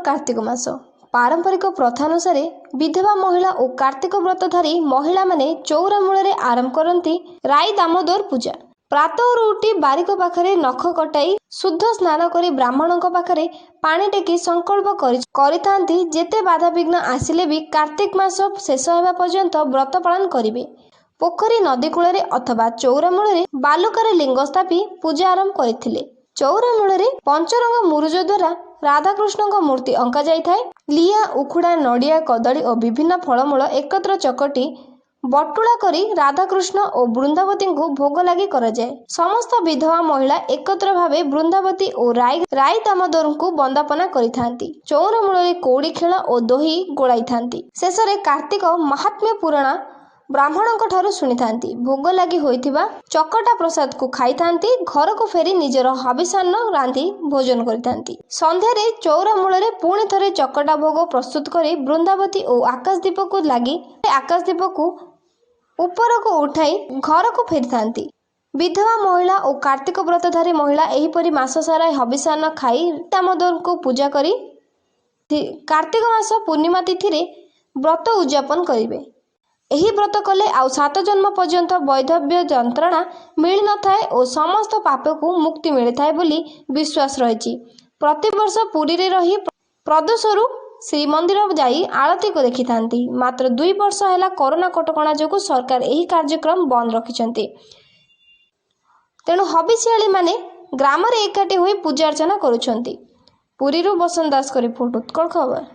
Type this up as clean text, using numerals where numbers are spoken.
कार्तिक मास पारंपरिक प्रथा अनुसार विधवा महिला और कार्तिक व्रतधारी महिला माने चौरा मूल आरंभ करती राई दामोदर पूजा। प्रातः उठी बारिक पाखरे नख कटाई शुद्ध स्नान करी ब्राह्मणों पाखरे पानी टेकी संकल्प करिथांती जेते बाधा विघ्न आसिले भी कार्तिक मास शेष होगा पर्यंत व्रत पालन करिवे। पोखरी नदी कूल अथवा चौरा मूल बालुकार लिंग स्थापी पूजा आरंभ करथिले। चौरा मूल पंचरंग मुरुज द्वारा राधाकृष्ण मूर्ति अंका जाए। लिया उखुड़ा नड़िया कदली और विभिन्न फलमूल एकत्र चकटी बटुला करी राधाकृष्ण और वृंदावती को भोग लगी कराए। समस्त विधवा महिला एकत्र भावे वृंदावती और राई दामोदर को वंदापना करिथांती। चौरा मूल कौड़ी खेल और दही गोलाई थांती। शेष में कार्तिक महात्म्य पुराण ब्राह्मणों ठारू शुणी थांती। भोग लगी होइथिबा चकटा प्रसाद को खाई थांती। घर को फेरी निजर हविषान्न रांधि भोजन करिथांती। संध्यारे चौरा मूल पुणी थरे चकटा भोग प्रस्तुत करी वृंदावती और आकाशदीप को लगी आकाशदीप को ऊपर को उठाई घर को फेरी थांती। विधवा महिला और कार्तिक व्रतधारी महिला एहीपरि मास सारा हविषान्न खाई दामोदर को पूजा करी कार्तिक मास पूर्णिमा तिथि रे व्रत उद्यापन करिवे। एही व्रत कले आउ 7 जन्म पर्यंत वैधव्य जंत्रणा मिल न थाए और समस्त पाप को मुक्ति मिले थाए बोली विश्वास रही। प्रतिवर्ष पुरी रे रही प्रदोषरु श्रीमंदिर जाई आरती को देखि थांती। मात्र 2 वर्ष हैला कोरोना कटकणा जोगु सरकार एही कार्यक्रम बंद रखिछंती। तेणु हबिसियाली माने ग्राम रे एकाठी होई पूजा अर्चना करुछंती। पुरीरु बसंत दास को रिपोर्ट उत्कल खबर।